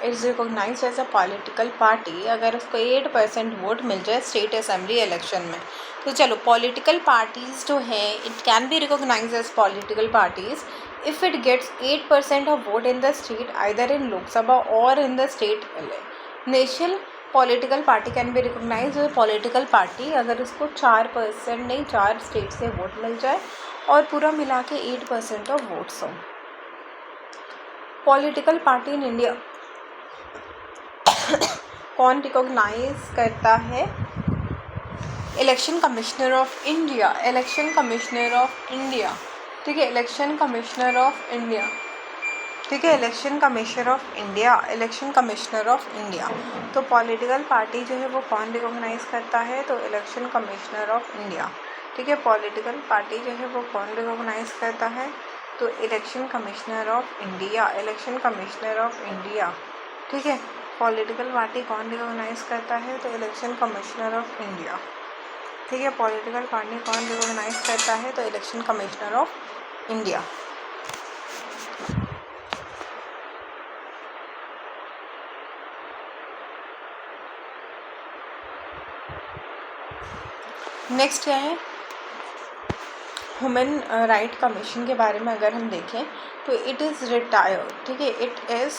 Is recognised as a political party अगर उसको 8% vote मिल जाए स्टेट असेंबली इलेक्शन में। तो चलो, पॉलिटिकल पार्टीज़ जो है it can be recognised as political parties if it gets 8% of vote in the state either in Lok Sabha or in the state national political party can be recognized as a political party अगर उसको 4% नहीं 4 state से vote मिल जाए और पूरा मिला के 8% of votes हो। पॉलिटिकल पार्टी इन इंडिया कौन रिकॉग्नाइज करता है? Election commissioner of India, election commissioner of India, ठीक है, इलेक्शन कमिश्नर ऑफ इंडिया, ठीक है, election commissioner of India, election commissioner of India. तो पॉलिटिकल पार्टी जो है वो कौन रिकॉग्नाइज करता है? तो इलेक्शन कमिश्नर ऑफ इंडिया, ठीक है, पॉलिटिकल पार्टी जो है वो कौन रिकॉग्नाइज करता है? तो election commissioner of India, election commissioner of India, ठीक है, पॉलिटिकल पार्टी कौन रिकॉग्नाइज करता है? तो इलेक्शन कमिश्नर ऑफ इंडिया, ठीक है, पॉलिटिकल पार्टी कौन रिकॉग्नाइज करता है? तो election commissioner of India. Next क्या है? ह्यूमन राइट कमीशन के बारे में अगर हम देखें तो इट इज़ रिटायर्ड, ठीक है, इट इज़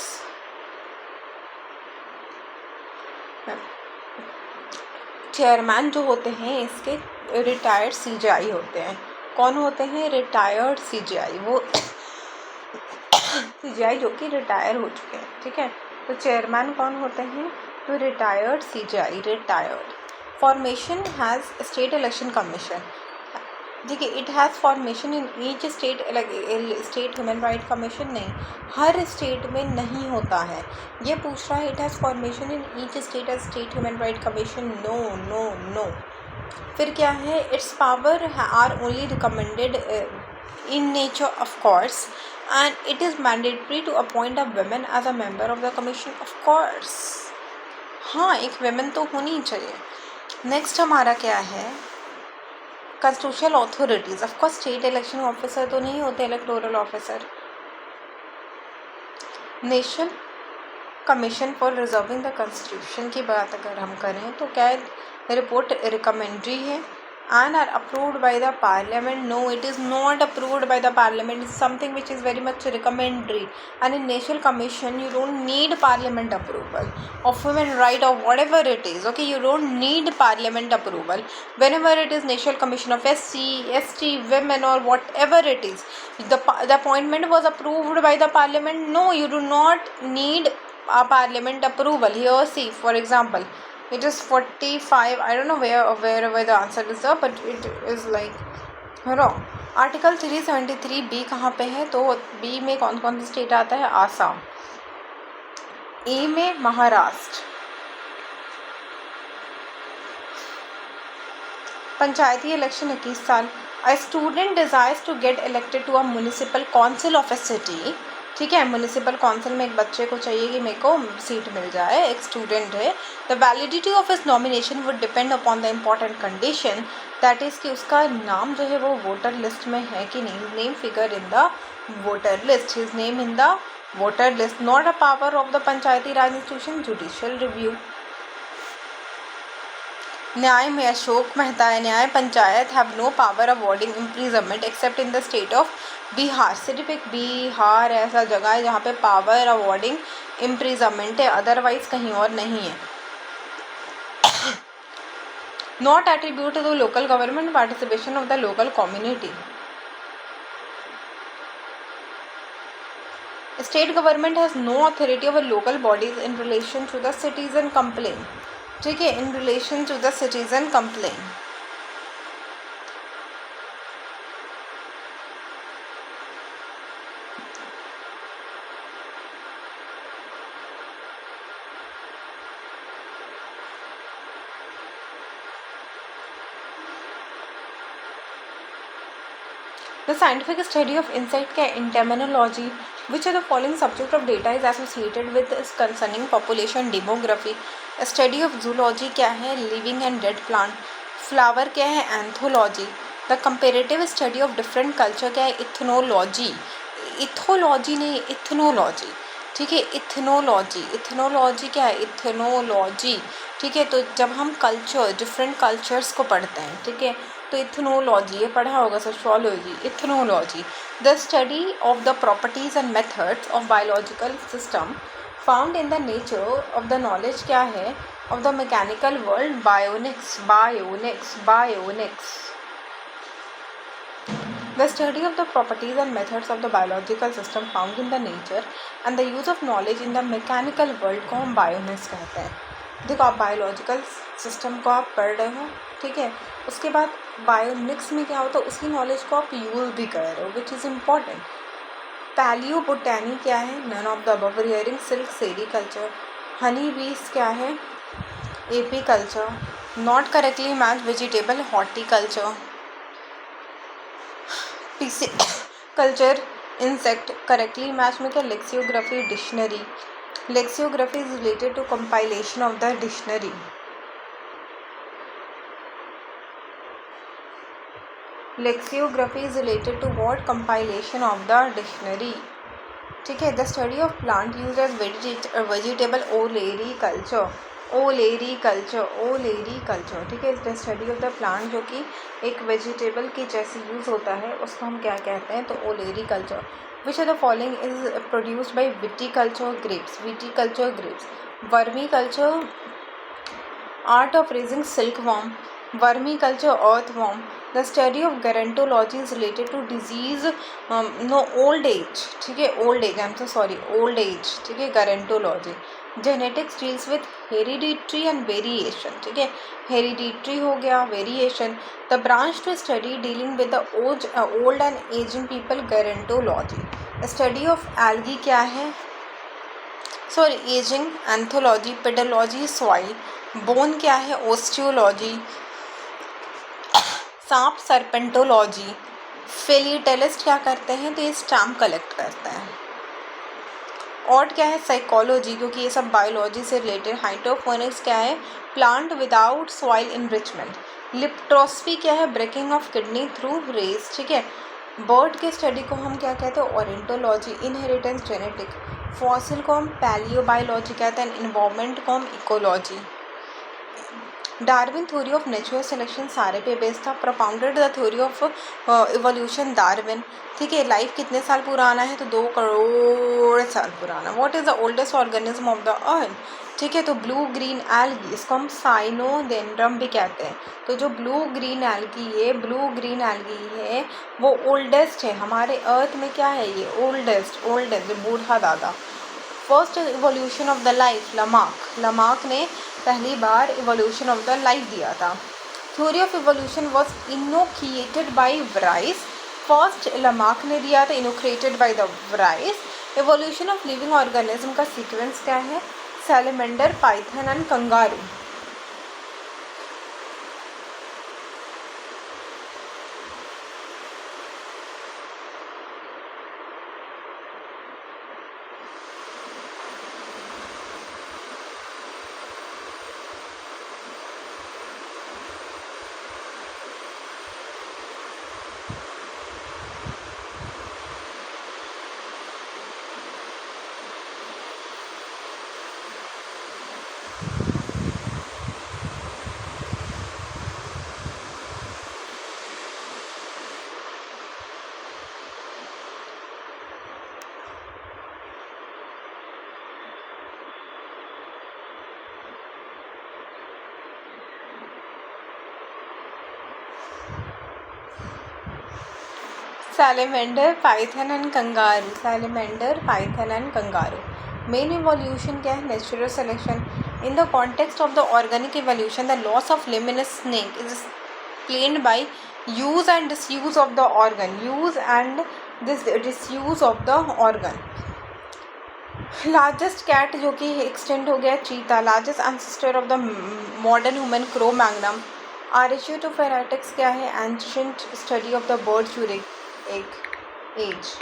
चेयरमैन जो होते हैं इसके रिटायर्ड सीजीआई होते हैं। कौन होते हैं? रिटायर्ड सीजीआई, वो सीजीआई जो कि रिटायर हो चुके हैं, ठीक है। तो चेयरमैन कौन होते हैं? तो retired CGI, retired. Formation has state election commission, ठीक है, it has formation in each state, state human right commission नहीं, हर स्टेट में नहीं होता है। ये पूछ रहा है it has formation in each state as state human right commission, no no no. फिर क्या है? It's power are only recommended in nature of course and it is mandatory to appoint a women as a member of the commission, of course. हाँ, एक women तो होनी ही चाहिए। Next हमारा क्या है? Constitutional authorities, of course state election officer तो नहीं होते, electoral officer. National commission for reserving the constitution की बात अगर हम करें तो क्या रिपोर्ट रिकमेंडरी है and are approved by the parliament? No, it is not approved by the parliament. It's something which is very much recommendatory, and in national commission you don't need parliament approval of human right or whatever it is, okay, you don't need parliament approval whenever it is national commission of SC, ST, women or whatever it is. The appointment was approved by the parliament. No, you do not need a parliament approval. Here see, for example, it is 45, I don't know wherever the answer is there, but it is like wrong. Article 373B कहाँ पे है? तो B में कौन कौन सा state आता है? आसाम। ए में महाराष्ट्र। पंचायती इलेक्शन 21 साल। A student desires to get elected to a municipal council of a city, ठीक है, म्यूनिसिपल काउंसिल में एक बच्चे को चाहिए कि मेरे को सीट मिल जाए, एक स्टूडेंट है। The validity of his nomination would depend upon the important condition, that is कि उसका नाम जो है वो वोटर लिस्ट में है कि नहीं, name figure in the voter list, his name in the voter list, not a power of the panchayati raj institution, judicial review. न्याय में अशोक मेहता है, nyaya panchayat have no power awarding imprisonment except in the state of Bihar. सिर्फ एक बिहार ऐसा जगह है जहाँ पे पावर अवॉर्डिंग इम्प्रिजनमेंट है, अदरवाइज कहीं और नहीं है। Not attribute to the local government participation of the local community. State government has no authority over local bodies in relation to the citizen complain, ठीक है, in relation to the citizen complain. The scientific study of insect care in terminology, which of the following subject of data is associated with is concerning population demography? Study of zoology क्या है? Living and dead plant. Flower क्या है? Anthology. The comparative study of different culture क्या है? Ethnology. Ethology नहीं, ethnology. ठीक है। Ethnology, ethnology क्या है? इथनोलॉजी, ठीक है। तो जब हम कल्चर, डिफरेंट कल्चर्स को पढ़ते हैं, ठीक है, तो इथनोलॉजी, ये पढ़ा होगा sociology, ethnology, the study of the properties and methods of biological system found in the nature of the knowledge क्या है, of the mechanical world, bionics, bionics, bionics. The study of the properties and methods of the biological system found in the nature and the use of knowledge in the mechanical world को हम bionics कहते हैं। देखो, आप biological system को आप पढ़ रहे हो, ठीक है, उसके बाद बायोनिक्स में क्या होता है, उसी नॉलेज को आप यूज़ भी कर रहे हो, which is important. Palaeobotany क्या है? None of the above. Rearing silk, sericulture. Honey bees क्या है? Apiculture. Not correctly match vegetable, horticulture. Pisciculture, insect. Correctly match में क्या? Lexicography, dictionary. Lexicography is related to compilation of the dictionary. Lexicography is related to what? Compilation of the dictionary, ठीक है। The study of plant use as vegetable, olericulture, olericulture, olericulture, ठीक है। The study of the plant जो कि एक vegetable की जैसे use होता है, उसको हम क्या कहते हैं? तो olericulture. Which of the following is produced by viticulture grapes, viticulture grapes. Vermiculture, art of raising silkworm. Vermiculture, earthworm. The study of gerontology is related to disease, no, old age, ठीक है, old age, I am so sorry, old age, ठीक है, gerontology. Genetics deals with hereditary and variation, ठीक है, hereditary हो गया, variation. The branch to study dealing with the old and ageing people, गेरेंटोलॉजी। Study of algae क्या है? Sorry, ageing, anthology. Pedology, soil. Bone क्या है? ओस्टियोलॉजी। सांप, सर्पेंटोलॉजी। फिलिटेलिस्ट क्या करते हैं? तो ये स्टैम्प कलेक्ट करते हैं। और क्या है? साइकोलॉजी, क्योंकि ये सब बायोलॉजी से रिलेटेड। हाइड्रोपोनिक्स क्या है? Plant without soil enrichment. लिप्टोस्फी क्या है? Breaking of kidney through rays, ठीक है। बर्ड के स्टडी को हम क्या कहते हैं? ओरेंटोलॉजी। Inheritance, genetic. फॉसिल को हम पैलियोबायोलॉजी कहते हैं। इन्वायरमेंट को हम ecology. Darwin theory of natural selection सारे पे बेस्ड था। Propounded the theory of evolution, Darwin, ठीक है। लाइफ कितने साल पुराना है? तो 2 करोड़ साल पुराना। What is the oldest organism of the earth, ठीक है, तो ब्लू ग्रीन एल्गी, इसको हम साइनोडेंड्रम भी कहते हैं। तो जो ब्लू ग्रीन एल्गी है, ब्लू ग्रीन एल्गी है, वो ओल्डेस्ट है हमारे अर्थ में। क्या है ये? ओल्डेस्ट, ओल्डेस्ट, बूढ़ा दादा। First evolution of the life, Lamarck, Lamarck ने पहली बार इवोल्यूशन ऑफ द लाइफ दिया था। Theory of evolution was enunciated by Vries, first Lamarck ने दिया था, enunciated by de Vries. Evolution of living organism का सीक्वेंस क्या है? Salamander, python and kangaroo. Salamander, python and kangaroo, salamander, python and kangaroo. Main evolution क्या है? Natural selection. In the context of the organic evolution, the loss of limb in a snake is explained by use and disuse of the organ, use and this disuse of the organ। Largest cat जो कि extend हो गया, cheetah. Largest ancestor of the modern human, Cro Magnon. आर्चियोटोफेराटिक्स क्या है? Ancient study of the bird during age.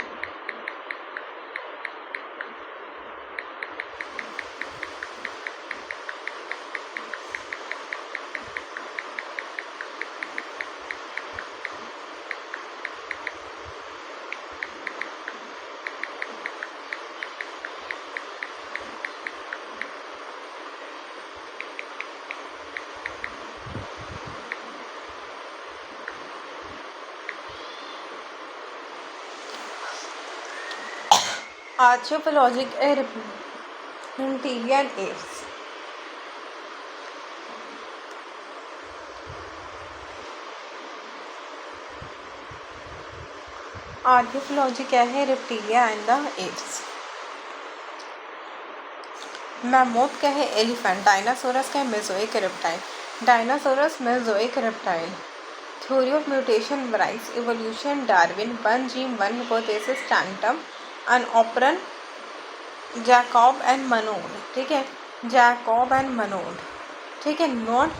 archaeopelagic reptilian apes. Archaeology क्या है? Reptilia and the apes. Mammoth क्या है? एलिफेंट. डायनासोरस क्या है? Mesozoic reptile. Dinosaurs Mesozoic reptile. Theory of mutation Vries evolution Darwin. One gene one hypothesis Tatum and operon Jacob and Monod. ठीक है, Jakob and Monod. ठीक है. Not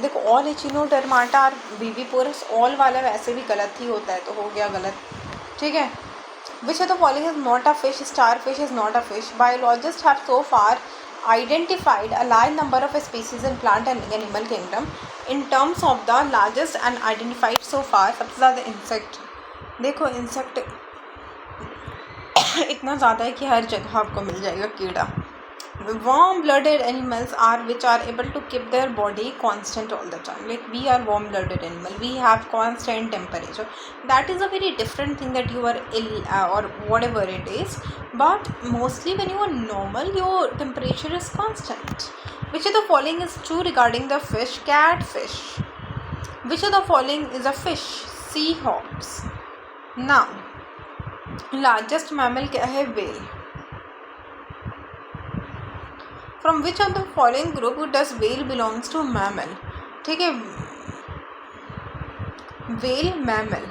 देखो all एचिनोडर्माटा और विविपोरस. ऑल वाला वैसे भी गलत ही होता है, तो हो गया गलत. ठीक है. Which of the following is not a fish? Star fish is not a fish. Biologist have so far identified a large number of species in plant and animal kingdom. In terms of the largest and identified so far, सबसे ज़्यादा insect. देखो insect इतना ज़्यादा है कि हर जगह आपको मिल जाएगा कीड़ा. warm blooded animals are which are able to keep their body constant all the time. Like we are warm blooded animal, we have constant temperature. That is a very different thing that you are ill or whatever it is, but mostly when you are normal your temperature is constant. Which of the following is true regarding the fish? Catfish. Which of the following is a fish? Seahawks. Now largest mammal क्या है? whale. From which of the following group does whale belongs to mammal? ठीक है, whale mammal.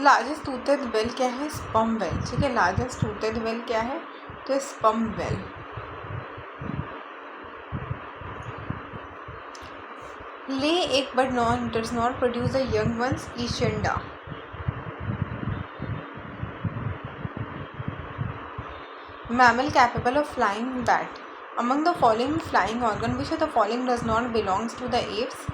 Largest toothed well क्या है? Sperm whale. ठीक है, largest toothed well क्या है? तो sperm whale. Lay egg but not does not produce the young ones. ईशेंडा. mammal capable of flying. Bat. Among the following flying organ, which of the following does not belongs to the apes?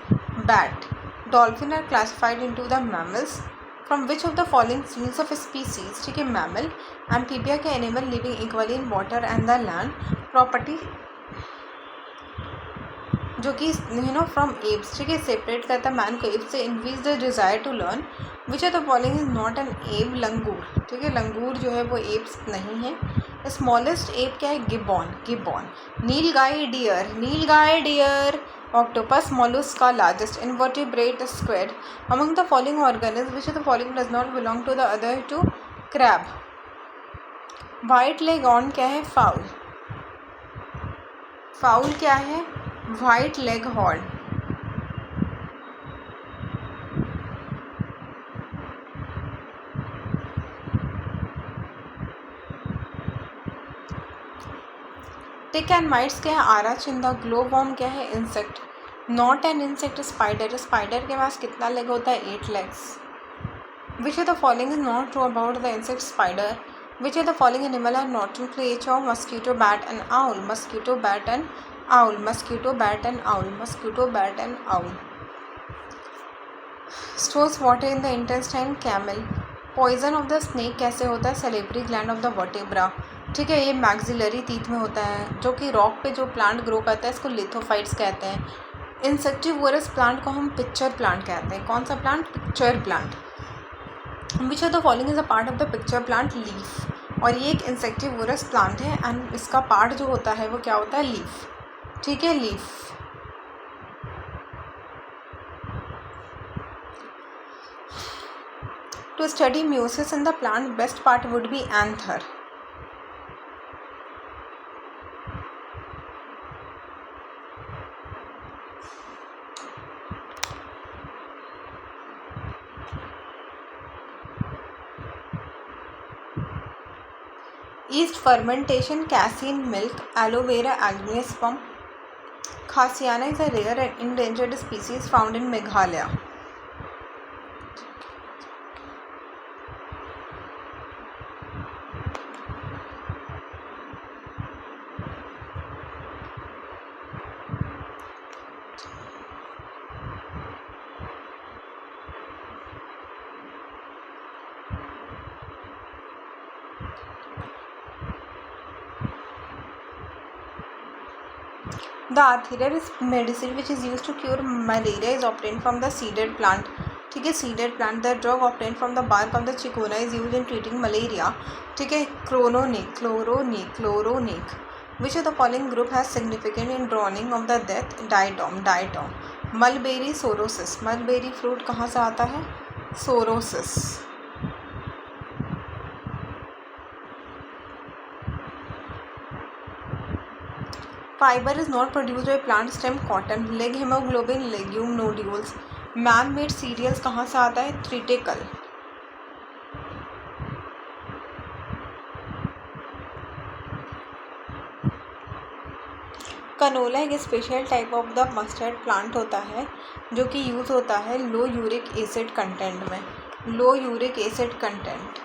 Bat. Dolphin are classified into the mammals. From which of the following series of species? ठीक है, mammal. Amphibia के animal living equally in water and the land. Property जो कि from apps. ठीक है, separate करता है man को एप से. Increase the desire to learn. Which of the following is not an ape? Langur. ठीक है, लंगूर जो है वो एप्स नहीं है. स्मॉलेस्ट एप क्या है? Gibbon. Gibbon. Nilgai deer. Nilgai deer. Octopus mollusca largest. Invertebrate squid. Among the following organism which of the following does not belong to the other two? Crab. White leghorn क्या है? Fowl. Fowl क्या है? White leghorn. Tick and mites क्या है? Arachnida. Glow worm क्या है? Insect. Not an insect. Spider. Spider के पास कितना लेग होता है? 8 legs. Which of the following is not true about the insect? Spider. Which of the following animal are not in creature? Mosquito, bat and owl. Mosquito, bat and owl. Mosquito, bat and owl. Mosquito, bat and owl. Stores water in the intestine. Camel. Poison of the snake कैसे होता है? Salivary gland of the vertebra. ठीक है, ये maxillary teeth में होता है. जो कि रॉक पे जो प्लांट ग्रो करता है इसको लिथोफाइट्स कहते हैं. इंसेक्टिवोरस प्लांट को हम पिक्चर प्लांट कहते हैं. कौन सा plant? Pitcher plant. Which of the following is a part of the pitcher plant? Leaf. और ये एक इंसेक्टिवोरस प्लांट है एंड इसका पार्ट जो होता है वो क्या होता है? लीफ. ठीक है, leaf. To study meiosis in the plant best part would be anther. Yeast fermentation. Casein milk. Aloe vera. Angiosperm. Khasiana is a rare and endangered species found in Meghalaya. The आर्थीरिया is medicine which is use to cure malaria is obtain from the seeded plant. ठीक है, seeded plant. The drug obtain from the bark of the cinchona is use in treating malaria. ठीक है, क्लोरोनिक. Which of the following group has significant in drowning of the death? Diatom. Mulberry sorosis. Mulberry fruit कहाँ से आता है? Sorosis. Fiber is not produced by plant stem cotton. Leg hemoglobin, legume nodules. Man made cereals कहाँ से आता है? Triticale. Canola एक special type of the mustard plant होता है जो कि यूज़ होता है लो यूरिक एसिड कंटेंट में. Low uric acid content.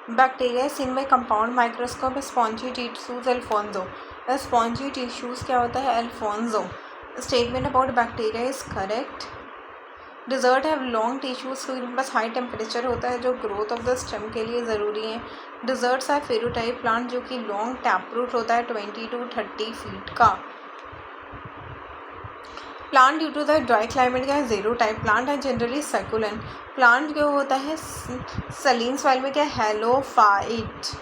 Bacteria seen by compound microscope. Spongy tissues Alphonso. Spongy tissues क्या होता है? Alphonso. Statement about bacteria is correct. Desert have long tissues क्योंकि बस हाई टेम्परेचर होता है जो ग्रोथ ऑफ द स्टेम के लिए ज़रूरी है. डिजर्ट्स है फेरोटाइप प्लांट जो कि लॉन्ग टैप रूट होता है 20 to 30 फीट का. Plant due to the dry climate का है ज़ेरो टाइप. प्लांट है जनरली सर्कुलेंट. प्लांट जो होता है सलीन सॉइल में क्या? Halophyte.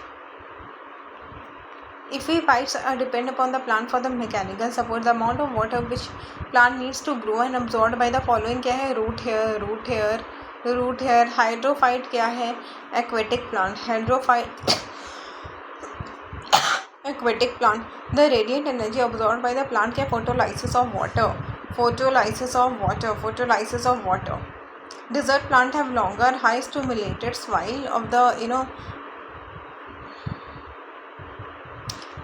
Epiphytes depend upon the plant for the mechanical support. The amount of water which plant needs to grow and absorbed by the following क्या है? Root hair. Hydrophyte क्या है? Aquatic plant. Aquatic plant. The radiant energy absorbed by the plant क्या? Photolysis of water. Desert plant have longer high stimulated soil of the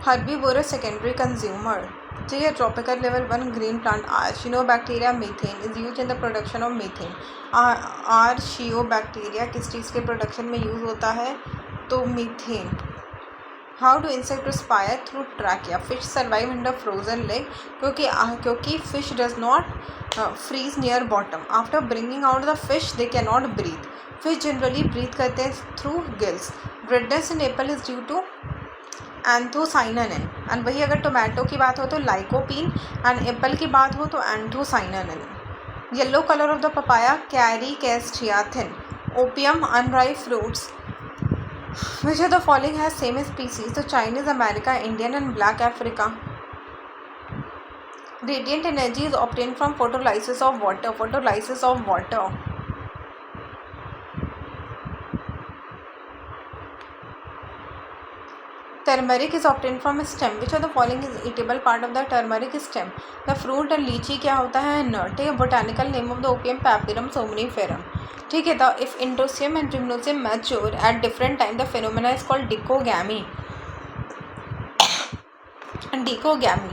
herbivorous secondary consumer. ठीक है, tropical level 1 green plant. Archaebacteria methane is use in the production of methane. Archaebacteria किस चीज़ के production में use होता है? तो methane. How do insect respire? Through trachea. Fish survive in the frozen lake क्योंकि fish does not freeze near bottom. After bringing out the fish they can not breathe. Fish generally breathe करते हैं through gills. Redness in apple is due to एंथोसाइनानिन. And वही अगर tomato की बात हो तो lycopene and Apple की बात हो तो anthocyanin. Yellow colour of the papaya caricaxanthin. Opium unripe fruits. Which of the following has same species? So Chinese, America, Indian and Black Africa. Radiant energy is obtained from photolysis of water. Turmeric is obtained from stem. Which of the following is eatable part of the turmeric stem? The fruit and lychee क्या होता है? Nut. Botanical name of the opium papyrus somniferum. ठीक है, तो if androecium and gynoecium mature at different time the phenomena is called dichogamy.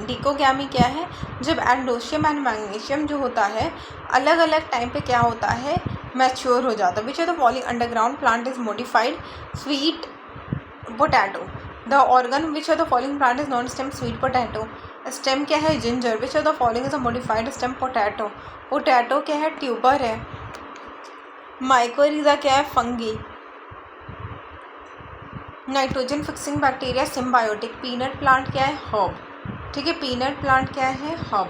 Dichogamy क्या है? जब एंडोसियम and magnesium जो होता है अलग अलग टाइम पे क्या होता है? मैच्योर हो जाता है. Which of the following underground plant is modified? Sweet potato. The organ which of the following plant is non stem? Sweet potato. Stem क्या है? Ginger. Which of the following is a modified stem? Potato. Potato क्या है? Tuber है. Mycorrhiza क्या है? Fungi. Nitrogen fixing bacteria symbiotic. Peanut plant क्या है? Herb. ठीक है, पीनट प्लांट क्या है? Herb.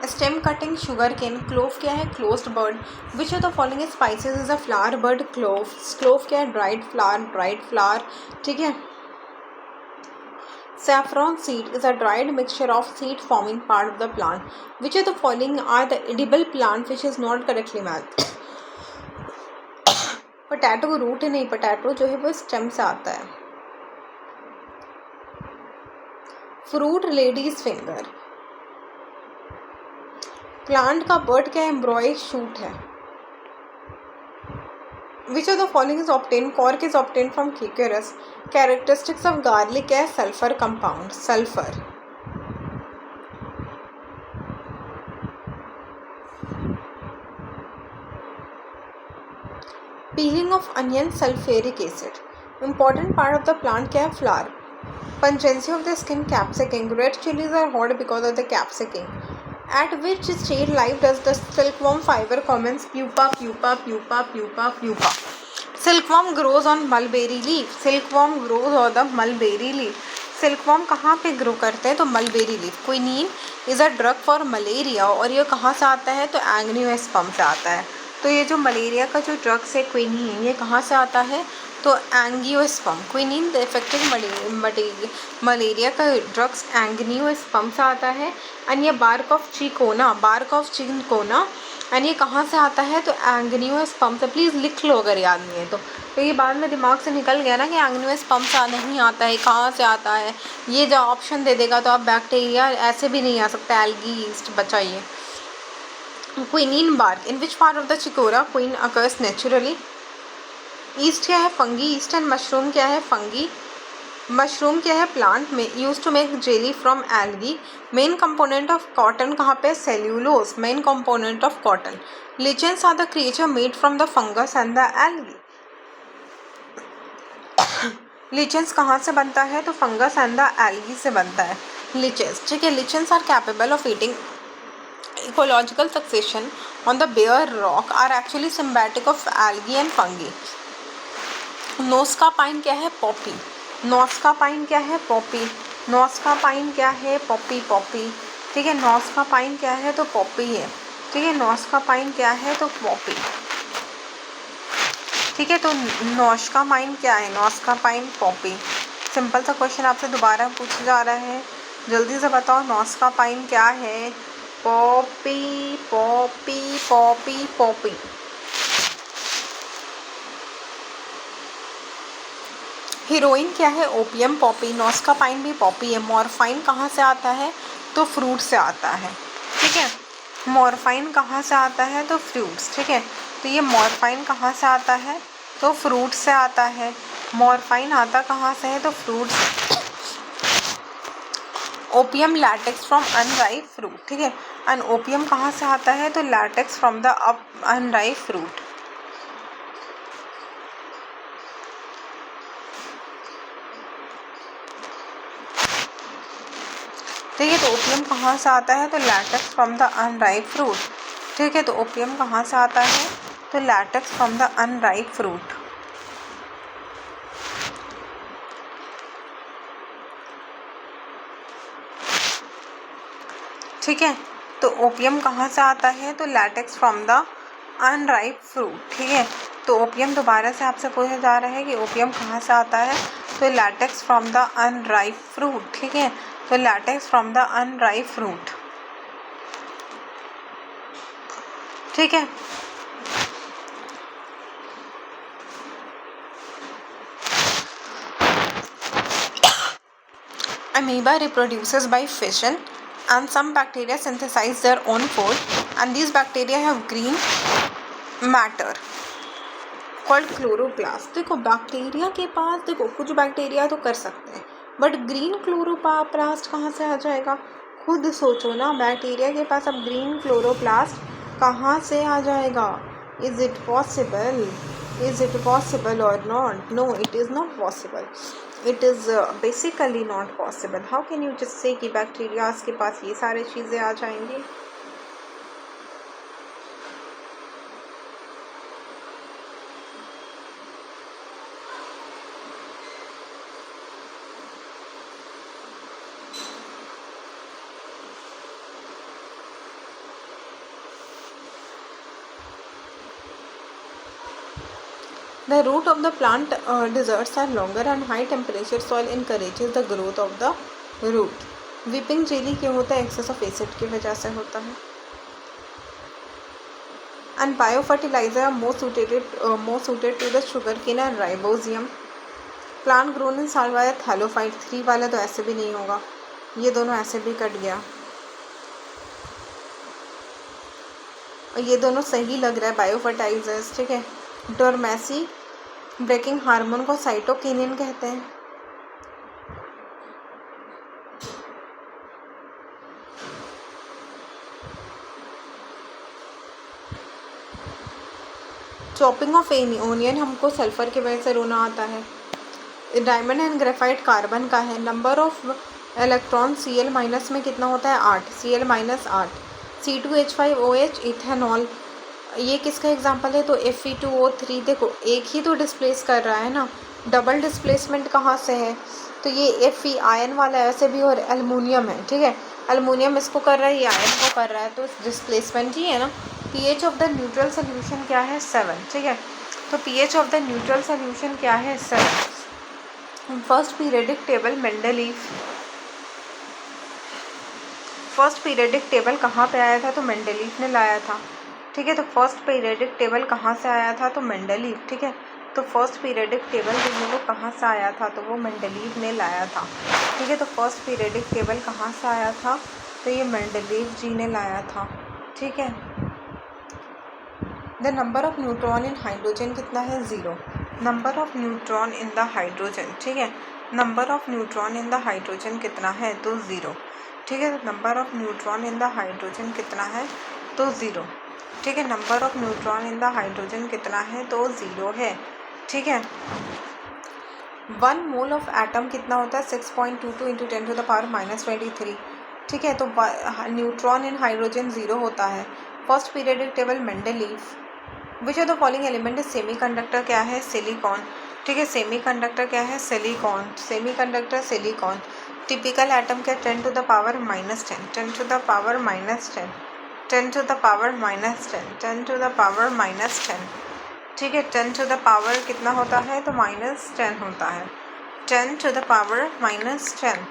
Stem cutting sugar cane. Clove क्या है? Closed bird. Which of the following spices is a flower bird? Clove क्या है? Dried flower. ठीक है. Saffron seed is a dried mixture of seed forming part of the plant. Which of the following are the edible plant which is not correctly matched? Potato root नहीं, potato जो है वो stem से आता है. Fruit ladies finger. Plant का bird क्या है? एम्ब्रॉयड शूट है. Which of the following is obtained? Cork is obtained from Quercus. Characteristics of garlic है? Sulfur compound. Sulfur. Peeling of onion, sulfuric acid. Important part of the plant क्या है? Flower. Pungency of the skin, capsicum. Red chilies are hot because of the capsicum. At which stage life does the silkworm fiber commence? Pupa, pupa, pupa, pupa, pupa. Silkworm grows on mulberry leaf. Silkworm grows on the mulberry leaf. Silkworm कहाँ पे grow करते हैं? तो mulberry leaf. Quinine is a drug for malaria, और ये कहाँ से आता है? तो एंग्नियोस्पर्म से आता है. तो ये जो मलेरिया का जो ड्रग्स है क्विनीन, ये कहाँ से आता है? तो एंगियोस्पर्म. क्विनीन द इफेक्टिव मलेरिया का ड्रग्स एंगियोस्पर्म से आता है. एंड ये बार्क ऑफ चिकोना एंड ये कहाँ से आता है? तो एंगियोस्पर्म से. प्लीज़ लिख लो अगर याद नहीं है तो ये बाद में दिमाग से निकल गया ना कि एंगियोस्पर्म से नहीं आता है, कहाँ से आता है. ये जो ऑप्शन दे देगा तो आप बैक्टीरिया ऐसे भी नहीं आ सकता. एल्गी, यीस्ट, बचाइए. Quinine bark. In which part of the चिकोरा क्वीन अकर्स नेचुरली? ईस्ट क्या है? फंगी. ईस्ट एंड मशरूम क्या है? फंगी. मशरूम क्या है? प्लांट में. Use to make jelly from algae. Main component of cotton कहाँ पे? Cellulose. Main component of cotton. Lichens are the creature made from the fungus and the algae. Lichens कहाँ से बनता है? तो फंगस एंड द एल्गी से बनता है लिचेंस. ठीक है. Lichens are capable of eating ecological succession on the bare rock are actually symbiotic of algae and fungi. Noscapine क्या है? पॉपी. नोस्का पाइन क्या है? पॉपी. नोस्का पाइन क्या है? पॉपी. पॉपी. ठीक है. नोस्का पाइन क्या है? तो पॉपी है. ठीक है. नोस्का पाइन क्या है? तो पॉपी. ठीक है. तो नोस्का पाइन क्या है? नोस्का पाइन पॉपी. सिंपल सा क्वेश्चन आपसे दोबारा पूछा जा रहा है, जल्दी से बताओ. नोस्का पाइन क्या है? Poppy. Poppy. Poppy. Poppy. Heroine क्या है? ओपियम. पॉपी. नोस्का पाइन भी पॉपी है. मॉर्फाइन कहाँ से आता है? तो फ्रूट से आता है. ठीक है. मॉर्फाइन कहाँ से आता है? तो फ्रूट्स. ठीक है. तो ये मॉर्फाइन कहाँ से आता है? तो फ्रूट से आता है. मॉर्फाइन आता कहाँ से है? तो fruits. Opium latex from unripe fruit. ठीक है. एंड ओपियम कहाँ से आता है? तो latex from the unripe fruit. ठीक है. तो ओपियम कहाँ से आता है? तो latex from the unripe fruit. ठीक है. तो ओपियम कहाँ से आता है? तो latex from the unripe fruit. ठीक है. तो ओपियम कहाँ से आता है? तो latex from the unripe fruit. ठीक है. तो ओपियम दोबारा से आपसे पूछा जा रहा है कि ओपियम कहाँ से आता है? तो latex from the unripe fruit. ठीक है. तो latex from the unripe fruit. ठीक है. Amoeba reproduces by fission and some bacteria synthesize their own food, and these bacteria have green matter called chloroplast. देखो बैक्टीरिया के पास देखो कुछ बैक्टीरिया तो कर सकते हैं, बट ग्रीन क्लोरोप्लास्ट कहाँ से आ जाएगा? खुद सोचो ना. बैक्टीरिया के पास अब ग्रीन क्लोरोप्लास्ट कहाँ से आ जाएगा? Is it possible? Is it possible और not? No, it is not possible. It is basically not possible. How can you just say कि बैक्टीरियाज के पास ये सारी चीज़ें आ जाएंगी? The root of the plant deserts are longer and high temperature soil encourages the growth of the root. Whipping jelly क्यों होता है? excess of acid की वजह से होता है. And biofertilizer are more suited to the sugarcane and ribosium. Plant grown in soil by thallophyte. 3 वाला तो ऐसे भी नहीं होगा, ये दोनों ऐसे भी कट गया, और ये दोनों सही लग रहा है बायोफर्टाइजर्स. ठीक है. डोरमेसी ब्रेकिंग हार्मोन को साइटोकिनिन कहते हैं. चॉपिंग ऑफ एनियन हमको सल्फर की वजह से रोना आता है. डायमंड एंड ग्रेफाइट कार्बन का है। Number of electron Cl minus में कितना होता है 8, Cl माइनस 8। C2H5OH इथेनॉल, ये किसका एग्जांपल है तो Fe2O3। देखो एक ही तो डिस्प्लेस कर रहा है ना, डबल डिस्प्लेसमेंट कहाँ से है तो ये Fe आयन वाला है वैसे भी, और एल्युमिनियम है, ठीक है, एल्युमिनियम इसको कर रहा है, ये आयन को कर रहा है, तो डिस्प्लेसमेंट ही है ना। pH of the neutral solution क्या है 7, ठीक है, तो pH of the neutral solution क्या है 7। First periodic table Mendeleev, first periodic table कहाँ पे आया था तो मेंडलीफ ने लाया था, ठीक है, तो फर्स्ट पीरियडिक टेबल कहाँ से आया था तो मेंडलीफ, ठीक है, तो फर्स्ट पीरियडिक टेबल जो है वो कहाँ से आया था तो वो मेंडलीफ ने लाया था, ठीक है, तो फर्स्ट पीरियडिक टेबल कहाँ से आया था तो ये मेंडलीफ जी ने लाया था, ठीक है। The number of neutron in hydrogen कितना है 0, number of neutron in the hydrogen, ठीक है, number of neutron in the hydrogen कितना है तो 0, ठीक है, number of neutron in the hydrogen कितना है तो 0, ठीक है, number of neutron in the hydrogen कितना है तो 0 है, ठीक है। 1 मोल ऑफ एटम कितना होता है 6.22 इंटू 10 टू द पावर -23, ठीक है, तो न्यूट्रॉन इन हाइड्रोजन 0 होता है। First periodic table Mendeleev. Which of the following element is semiconductor, क्या है सिलिकॉन, ठीक है, सेमीकंडक्टर क्या है silicon, semiconductor silicon. Typical atom क्या 10 to the power -10, 10 to the power -10, 10 to the power -10, 10 to the power -10, ठीक है, 10 टू द पावर कितना होता है तो -10 होता है, 10 to the power -10।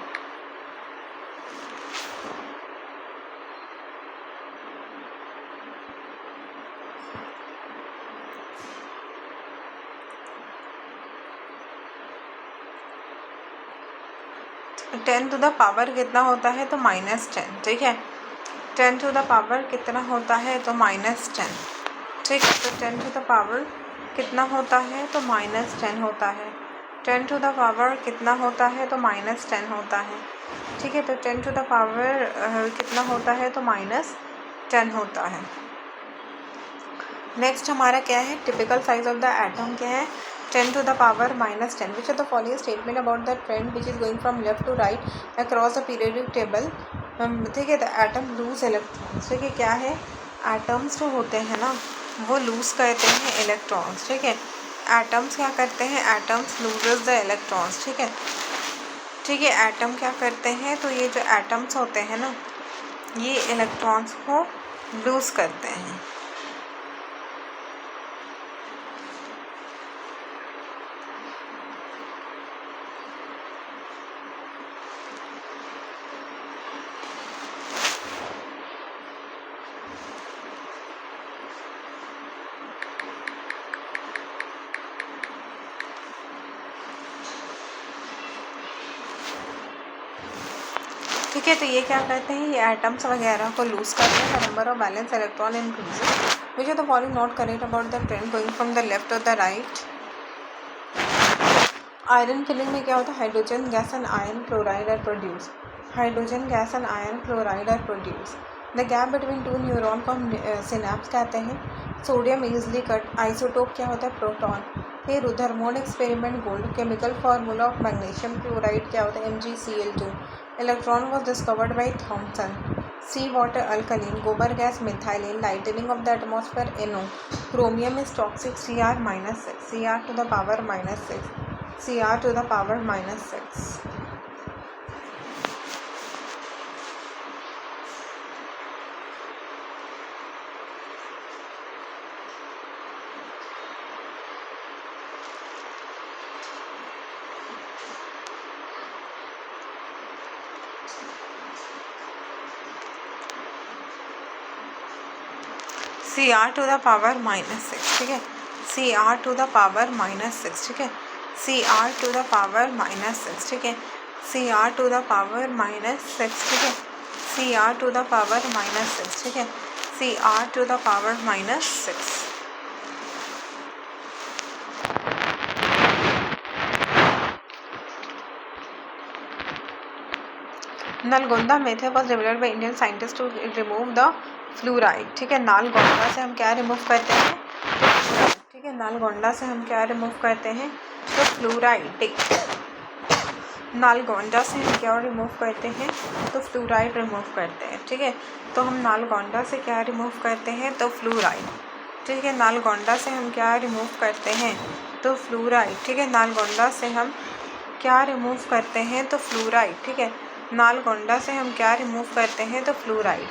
Ten to the power कितना होता है तो -10, ठीक है, 10 टू द पावर कितना होता है तो -10, ठीक है, तो 10 टू द पावर कितना होता है तो -10 होता है, 10 टू द पावर कितना होता है तो -10 होता है, ठीक है, तो 10 टू द पावर कितना होता है तो -10 होता है। नेक्स्ट हमारा क्या है typical size of the atom क्या है 10 to the power -10। Which of the following statement about the trend which is going from left to right across the periodic table, ठीक है, द एटम लूज इलेक्ट्रॉन्स, ठीक है, क्या है atoms जो होते हैं ना वो लूज करते हैं इलेक्ट्रॉन्स, ठीक है, एटम्स क्या करते हैं एटम्स लूजेस द इलेक्ट्रॉन्स, ठीक है, ठीक है, एटम क्या करते हैं तो ये जो एटम्स होते हैं ना ये इलेक्ट्रॉन्स को लूज करते हैं। ठीक है, तो ये क्या करते हैं ये एटम्स वगैरह को लूज करते हैं। Number of valence electron increases. Which of the following not correct about the trend going from the left और द राइट। आयरन फिलिंग में क्या होता है hydrogen gas and iron chloride are produce, hydrogen gas and iron chloride are produce. The gap between two neuron को हम synapse कहते हैं। Sodium easily cut. Isotope क्या होता है प्रोटॉन। फिर Rutherford experiment gold. Chemical formula of magnesium chloride क्या होता है MgCl2। Electron was discovered by Thomson. Sea water alkaline. गोबर gas methylene. Lightning of the atmosphere NO। Chromium is toxic Cr-6, Cr to the power -6, Cr to the power -6। Cr to the power -6, ठीक है, Cr to the power -6, ठीक है, Cr to the power -6, ठीक है, Cr to the power -6, ठीक है, Cr to the power -6, ठीक है, Cr to the power -6। Nalgonda method was developed by Indian scientist to remove the fluoride, ठीक है, नालगोंडा से हम क्या रिमूव करते हैं, ठीक है, नालगोंडा से हम क्या रिमूव करते हैं तो फ्लोराइड नालगोंडा से हम क्या रिमूव करते हैं, तो फ्लोराइड रिमूव करते हैं। ठीक है, तो हम नालगोंडा से क्या रिमूव करते हैं, तो फ्लोराइड। ठीक है, नालगोंडा से हम क्या रिमूव करते हैं, तो फ्लोराइड। ठीक है, नालगोंडा से हम क्या रिमूव करते हैं, तो फ्लोराइड। ठीक है, नालगोंडा से हम क्या रिमूव करते हैं, तो फ्लोराइड।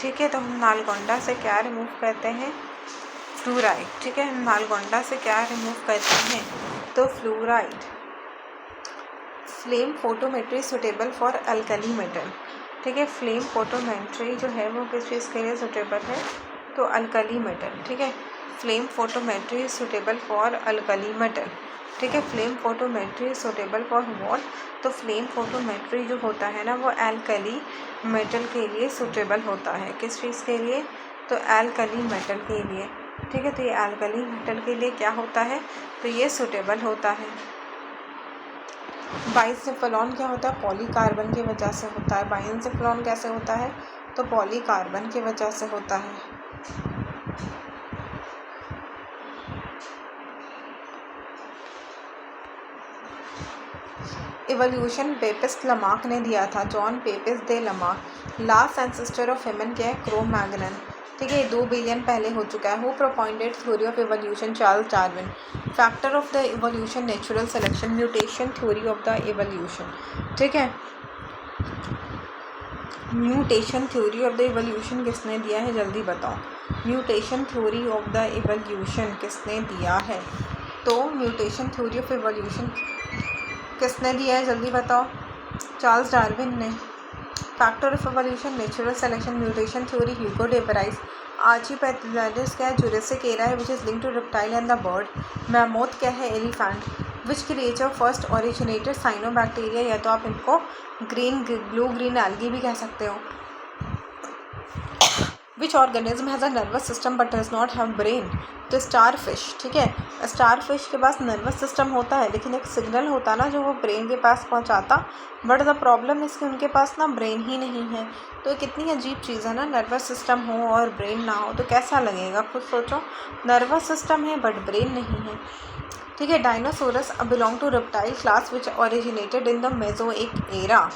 ठीक है, तो हम नालगोंडा से क्या रिमूव करते हैं, फ्लोराइड। ठीक है, हम नालगोंडा से क्या रिमूव करते हैं, तो fluoride. Flame photometry suitable for alkali metal. ठीक है, फ्लेम फोटोमेट्री जो है वो किस चीज़ के लिए सुटेबल है, तो अल्कली मेटल। ठीक है, flame photometry suitable for alkali metal. ठीक है, flame photometry suitable for what, तो फ्लेम फोटोमेट्री जो होता है ना वो एल्कली मेटल के लिए सुटेबल होता है। किस चीज़ के लिए, तो एल्कली मेटल के लिए। ठीक है, तो ये एल्कली मेटल के लिए क्या होता है, तो ये सुटेबल होता है। बाइसेफ्लोन क्या होता है, पॉलीकार्बन की वजह से होता है। बाइसेफ्लोन कैसे होता है, तो पॉलीकार्बन की वजह से होता है। इवोल्यूशन पेपिस्ट लमार्क ने दिया था, John Pepys they Lamarck. Last ancestor of human क्या है, क्रो-मैग्नन। ठीक है, 2 बिलियन पहले हो चुका है। Who propounded theory of evolution, Charles Darwin. Factor of the evolution, natural selection. Mutation theory of the evolution. ठीक है, mutation theory of the evolution किसने दिया है, जल्दी बताओ। Mutation theory of the evolution किसने दिया है, तो म्यूटेशन थ्योरी ऑफ इवोल्यूशन किसने दिया है, जल्दी बताओ। चार्ल्स डार्विन ने। Factor of evolution, natural selection. Mutation theory, Hugo de Vries. Archipelagos क्या है, जुरासिक एरा है which is linked to reptile and the bird. Mammoth क्या है, elephant. Which creature first originated cyanobacteria, या तो आप इनको ब्लू ग्रीन एल्गी भी कह सकते हो। Which organism has a nervous system but does not have brain, तो स्टार फिश। ठीक है, स्टार फिश के पास नर्वस सिस्टम होता है लेकिन एक सिग्नल होता ना जो वो ब्रेन के पास पहुंचाता, बट द प्रॉब्लम इसके उनके पास ना ब्रेन ही नहीं है। तो कितनी अजीब चीज़ है ना, नर्वस सिस्टम हो और ब्रेन ना हो तो कैसा लगेगा, खुद सोचो। नर्वस सिस्टम है बट ब्रेन नहीं है। ठीक है, dinosaurs belong to reptile class which originated in the Mesozoic era.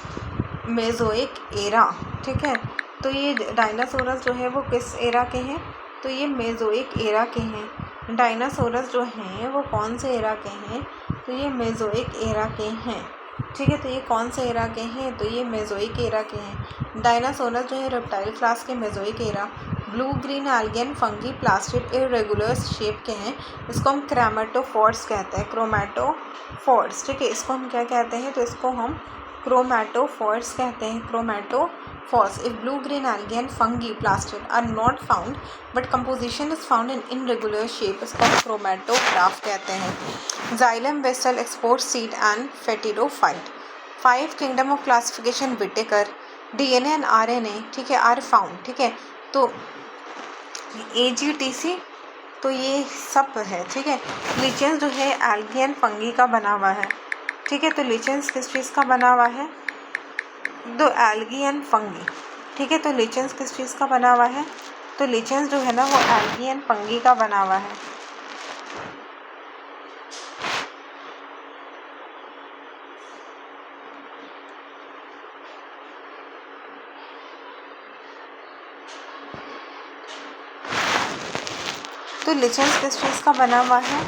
Mesozoic era. ठीक है, तो ये डायनासोरस जो है वो किस एरा के हैं, तो ये मेसोइक एरा के हैं। डायनासोरस जो हैं वो कौन से एरा के हैं, तो ये मेसोइक एरा के हैं। ठीक है, तो ये कौन से एरा के हैं, तो ये मेसोइक एरा के हैं। डायनासोरस जो है रेप्टाइल क्लास के, Mesozoic era. Blue green algae and fungi plastid irregular shape के हैं। इसको हम क्रोमैटोफोर्स कहते हैं, क्रोमैटोफोर्स। ठीक है, इसको हम क्या कहते हैं, तो इसको हम क्रोमैटोफोर्स कहते हैं, chromatophores. If blue green algae and fungi plastid are not found but composition is found in irregular shape, इसको क्रोमैटोग्राफ कहते हैं। Xylem vessel export seed and pteridophyte। 5 kingdom of classification Whittaker। DNA and RNA ठीक है are found। ठीक है, तो AGTC तो ये सब है। ठीक है, लिचेंस जो है एल्गी एंड फंगी का बना हुआ है। ठीक है, तो लिचेंस किस चीज़ का बना हुआ है, तो एल्गी एंड फंगी। ठीक है, तो लिचेंस किस चीज़ का बना हुआ है, तो लिचेंस जो है ना वो एल्गी एंड फंगी का बना हुआ है। तो लिचेंस किस चीज़ का बना हुआ है,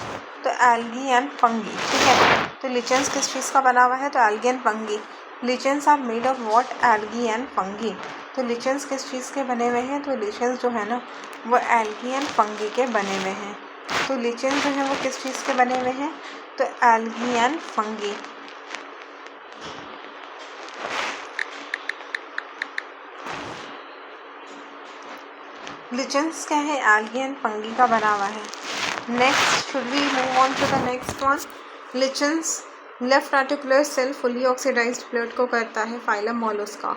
तो एल्गी एंड फंगी। ठीक है, तो लिचेंस किस चीज़ का बना हुआ है, तो algae and fungi. Lichens are made of what, algae and fungi. तो लिचेंस किस चीज़ के बने हुए हैं, तो लिचेंस जो है ना वो एल्गी एंड फंगी के बने हुए हैं। तो लिचेंस जो है वो किस चीज़ के बने हुए हैं, तो एल्गी एंड फंगी। लिचेंस क्या है, एल्गी एंड फंगी का बना हुआ है। Next should we move on to the next one. Lichens left articular cell fully oxidised blood को करता है, फाइलम मोलस्का।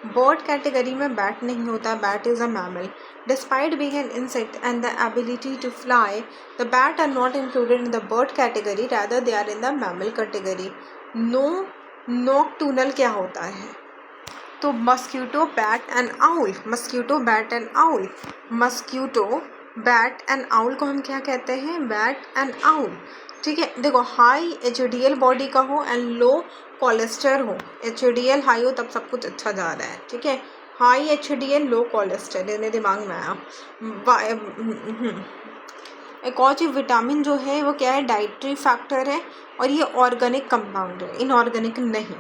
बर्ड कैटेगरी में बैट नहीं होता, bat is a mammal. Despite being an insect and the ability to fly, the bat are not included in the bird category, rather they are in the mammal category. Nocturnal क्या होता है, तो mosquito bat and owl. Mosquito bat and owl. Mosquito bat and owl को हम क्या कहते हैं, bat and owl. ठीक है। देखो हाई HDL बॉडी का हो एंड लो कोलेस्ट्रॉल हो, HDL हाई हो तब सब कुछ अच्छा जा रहा है। ठीक है, हाई HDL लो कोलेस्ट्रॉल, इन्हें दिमाग में आया। एक और चीज़, विटामिन जो है वो क्या है, डाइटरी फैक्टर है और ये ऑर्गेनिक कंपाउंड है, इनऑर्गेनिक नहीं।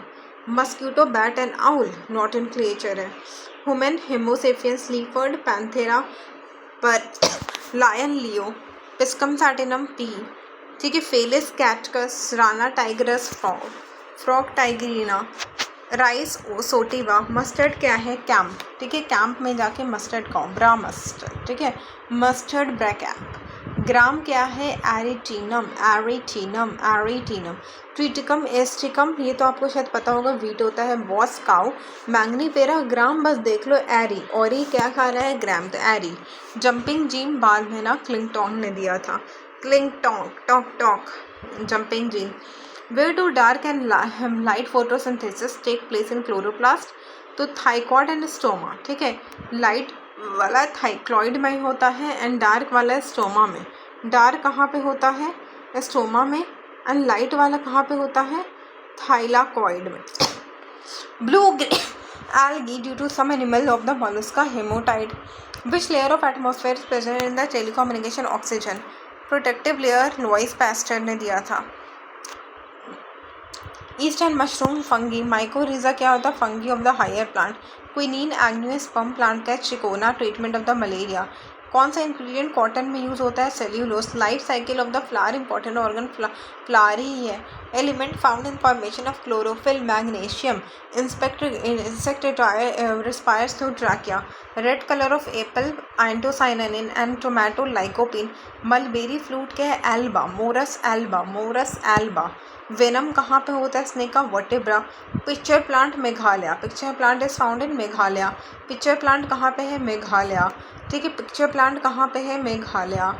Mosquito, bat and owl not in creature है। ह्यूमन, होमोसेपियंस, लीपर्ड, पैंथेरा, पर lion, Leo, Pisum sativum, pea. ठीक है, Felis catus, Rana tigris, frog, frog tigrina, rice sativa. Mustard क्या है, कैंप। ठीक है, कैंप में जाके मस्टर्ड खाओ, ब्रा मस्टर्ड। ठीक है, मस्टर्ड ब्रैकैप। ग्राम क्या है, एरिटीनम, एरिटीनम, एरिटीनम। ट्रिटिकम, एस्टिकम, ये तो आपको शायद पता होगा, वीट होता है। बॉस काउ, मैग्नीपेरा, ग्राम बस देख लो, एरी। और ये क्या खा रहा है, ग्राम, तो एरी। जंपिंग जीन, बाल में ना क्लिंगटोंग ने दिया था, क्लिंगटोंग, टॉक टॉक, jumping gene. Where do dark and light photosynthesis take place in chloroplast? तो थाइकॉइड एंड स्टोमा। ठीक है, लाइट वाला थाइक्लॉइड में होता है एंड डार्क वाला स्टोमा में। डार्क कहाँ पे होता है, स्टोमा में, एंड लाइट वाला कहाँ पे होता है, थाइलाकॉइड में। Blue algae due to some animal of the mollusca hematite. Which layer of atmosphere is present in the telecommunication oxygen? Protective layer, Louis Pasteur ने दिया था। Yeast and mushroom, fungi. Mycorrhiza क्या होता है, fungi of the higher plant. Quinine, angiosperm plant का cinchona, treatment of the malaria. कौन सा ingredient cotton में यूज़ होता है, cellulose. Life cycle of the flower, important organ flower ही है। Element found in formation of chlorophyll, magnesium. Insect respires through trachea. Red colour of apple, anthocyanin and tomato, lycopene. Mulberry fruit क्या है, Elba, Morris Elba, Morris Elba. Venom कहाँ पे होता है, snake का, vertebra. Pitcher plant, Meghalaya. Pitcher plant is found in Meghalaya. Pitcher plant कहाँ पे है, मेघालय। ठीक है, पिक्चर प्लांट कहाँ पे है, मेघालय।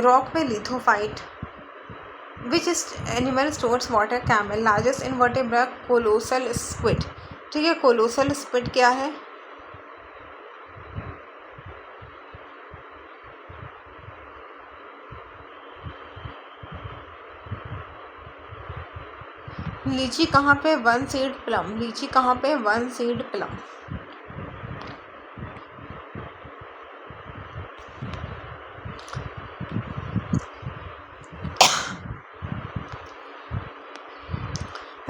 रॉक पे lithophyte. Which is animal stores water, camel. Largest invertebrate, colossal squid. ठीक है, कोलोसल स्क्विड क्या है, लीची कहाँ पे, वन सीड प्लम। लीची कहाँ पे, one seed plum.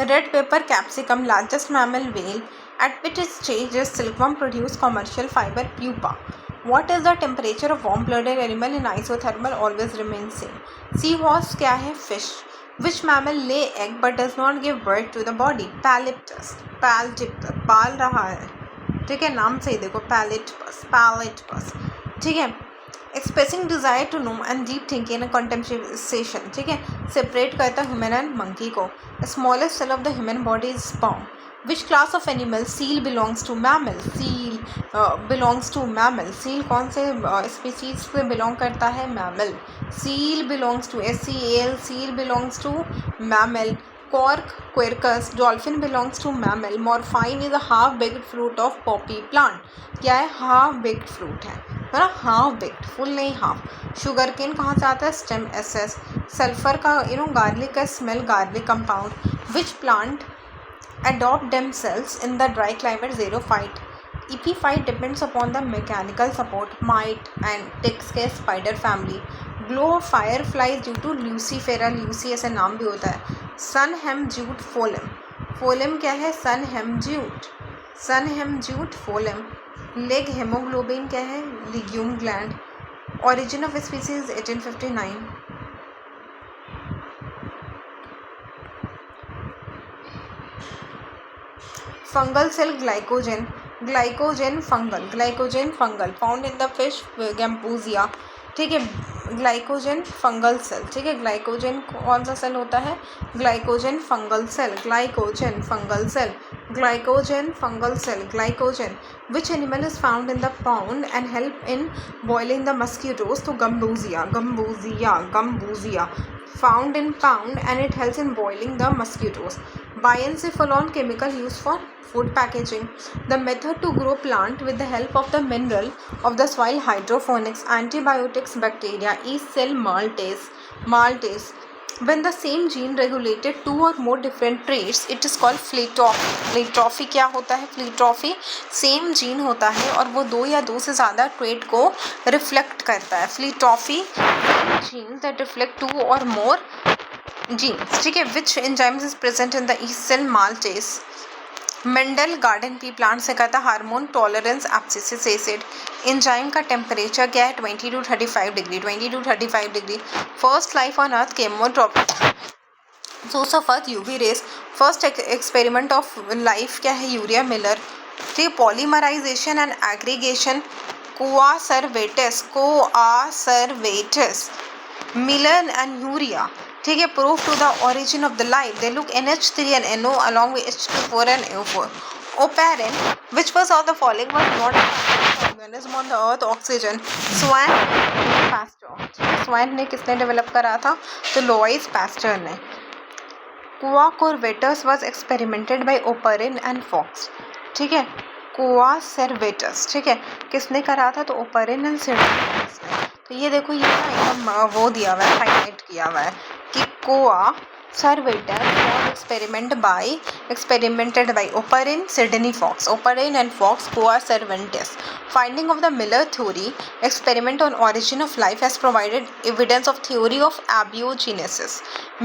Red pepper capsicum, largest mammal whale. Eight which stage does silkworm produce commercial fiber, pupa. What is the temperature of warm blooded animal in isothermal, always remains same. Sea horse क्या है, fish. Which mammal lay egg but does not give birth to the body? Palictus, Palictus, पाल रहा है। ठीक है, नाम से ही देखो, Palictus, Palictus। ठीक है, expressing desire to know and deep thinking and contemplation. ठीक है, सेपरेट करता है ह्यूमन एंड मंकी को। Smallest cell of the human body is sperm. Which class of animal, seal belongs to mammal. Seal belongs to mammal. Seal कौन से species से belong करता है, mammal. Seal belongs to, SEAL, seal belongs to mammal. Cork, Quercus, dolphin belongs to mammal. Morphine is a half baked fruit of Poppy plant. क्या है, half baked fruit है ना, half baked, full नहीं half. Sugar cane कहाँ से आता है, stem, SS। Sulphur का, गार्लिक का smell, garlic compound. Which plant adopt themselves in the dry climate, xerophyte. Epiphyte depends upon the mechanical support, mite and ticks के spider family. Glow of fireflies due to lucifera, lucy ऐसे नाम भी होता है। sun hem jute phloem, phloem क्या है, sun hem jute, sun hem jute phloem। leg hemoglobin क्या है, legume gland। origin of species 1859। Fungal cell, glycogen, glycogen fungal, glycogen fungal found in the fish, Gambusia. ठीक है, glycogen fungal cell. ठीक है, glycogen कौन सा सेल होता है, glycogen fungal cell, glycogen fungal cell, glycogen fungal cell, glycogen. Which animal is found in the pound and help in boiling the mosquitoes, तो Gambusia, Gambusia, Gambusia. found in pound and it helps in boiling the mosquitoes. Biencephalon, chemical used for food packaging. The method to grow plant with the help of the mineral of the soil, hydroponics. Antibiotics, bacteria, yeast cell, maltase, maltase. When the same gene regulated two or more different traits, it is called pletrophy. प्लेट्रॉफी क्या होता है? प्लेट्रॉफी same gene होता है और वो दो या दो से ज़्यादा ट्रेट को रिफ्लेक्ट करता है. Pleiotropy gene that reflect two और मोर जीन्स. ठीक है. Which enzymes is present in the yeast cell maltase. Mendel garden pea plant से कहता hormone tolerance abscisic acid. Enzyme का टेम्परेचर क्या है? 20 to 35 degree. 20 to 35 degree. First life on earth chemotropic source of earth UV rays. First experiment of life क्या है? Urey Miller. ठीक है. Polymerisation and aggregation कोआसर्वेटस Miller and Urey. ठीक है. Proof to the origin of the life. They look NH3 and NO along with H2 and O4. Oparin, which was of the following was not an organism on the earth? Oxygen. Swan Pasteur. Swan ने किसने develop करा था? तो Lewis pastor ने. Quaquarvatus was experimented by Oparin and Fox. ठीक है. Quaquarvatus. ठीक है. किसने करा था? तो Oparin and Fox ने. तो ये देखो ये ना एकदम वो दिया हुआ है, हाईलाइट किया हुआ है कि Quaquarvatus was experimented by Oparin, Sidney Fox. Oparin and Fox, Quaquarvatus. Finding of the Miller theory, experiment on origin of life has provided evidence of theory of abiogenesis.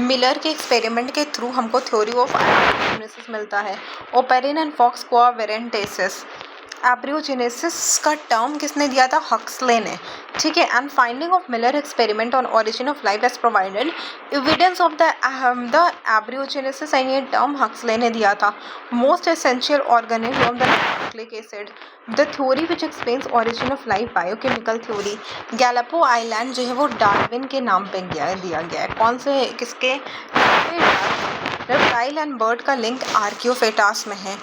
Miller के एक्सपेरिमेंट के through हमको theory of एब्रियोजेनेसिस मिलता है. Oparin and Fox, Quaquarvatus. एब्रियोजेनेसिस का term किसने दिया था? Huxley ने. ठीक है. And finding of Miller experiment on origin of life has provided evidence of the abiogenesis. And ये टर्म हक्सले ने दिया था. Most essential organism of the nucleic acid. The theory which explains origin of life biochemical theory. Galapagos island जो है वो Darwin के नाम पे दिया गया है. कौन से किसके? रेप्टाइल एंड बर्ड का लिंक आर्कियोफेटास में है.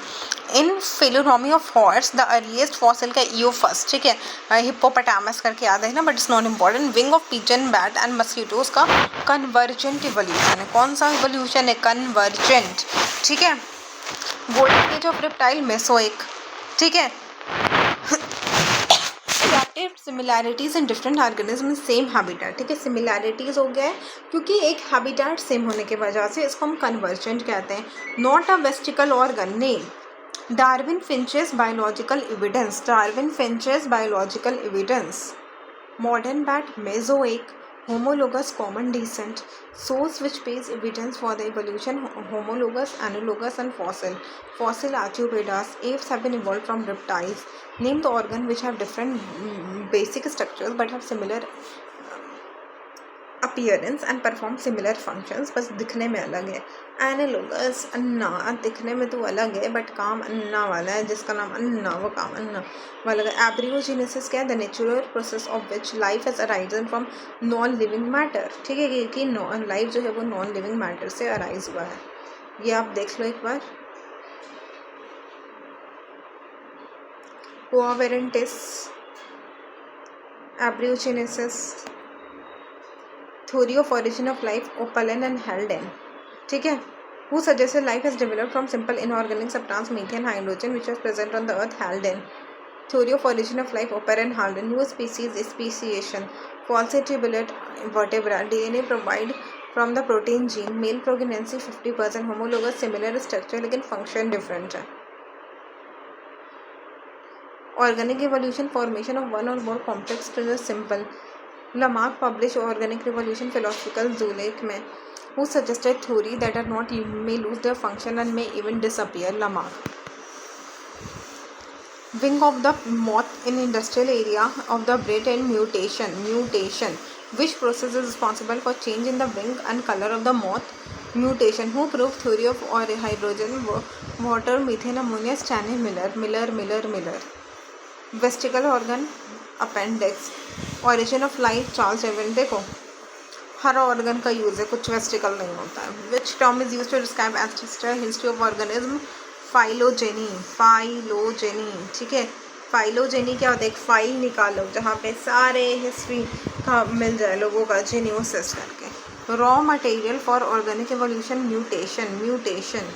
In phylogeny of horse the earliest fossil का ईओफस. ठीक है. हिप्पोपोटामस करके याद है ना, but it's not important. Wing of pigeon bat and mosquitoes का कन्वर्जेंट इवोल्यूशन है. कौन सा इवोल्यूशन है? कन्वर्जेंट. ठीक है. Golden age of reptile Mesozoic. ठीक है. Similarities in different organism same habitat. ठीक है. सिमिलैरिटीज हो गया है क्योंकि एक हैबिटेट सेम होने की वजह से इसको हम कन्वर्जेंट कहते हैं. Not a vestigial organ. Name Darwin Finch's biological evidence. Darwin Finch's biological evidence. Modern bat Mesozoic. Homologous common descent. Source which pays evidence for the evolution homologous, analogous and fossil. Fossil Archaeopteryx. Apes have been evolved from reptiles. Name the organ which have different basic structures but have similar appearance and perform similar functions. बस दिखने में अलग है. Analogous अन्ना. दिखने में तो अलग है बट काम अन्ना वाला है. जिसका नाम अन्ना वो काम अन्ना वाला है. एब्रियोजेनेसिस क्या है? The natural process of which life has arisen from non living matter. ठीक है. कि लाइफ जो है वो नॉन लिविंग मैटर से अराइज हुआ है. ये आप देख लो एक बार. कोआवेरेंटिस, एब्रियोजेनेसिस, theory of origin of life, Oparin and Haldane. ठीक है. Who suggested life has developed from simple inorganic substance methane hydrogen which was present on the earth? Haldane. Theory of origin of life, Oparin, Haldane. New species, speciation. Falcitribulate vertebra. DNA provide from the protein gene. Male pregnancy 50%. Homologous similar structure लेकिन function different है. Organic evolution, formation of one or more complex structures simple. Lamarck published Organic Revolution Philosophical Zoology में. Who suggested theory that are not may lose their function and may even disappear? Lamarck. Wing of the moth in industrial area of the bird and mutation. Which process is responsible for change in the wing and color of the moth? Mutation. Who proved theory of hydrogen, water, methane, ammonia? Stanley Miller. Vestigial organ, appendix. Origin of life, Charles Darwin. देखो हर organ का use है, कुछ वेस्टिकल नहीं होता है. Which term is use to describe ancestor history of organism? Phylogeny. ठीक है. Phylogeny क्या होता है? एक फाइल निकालो जहाँ पे सारे हिस्ट्री का मिल जाए लोगों का जेन्योसिस करके. Raw material for organic evolution, mutation.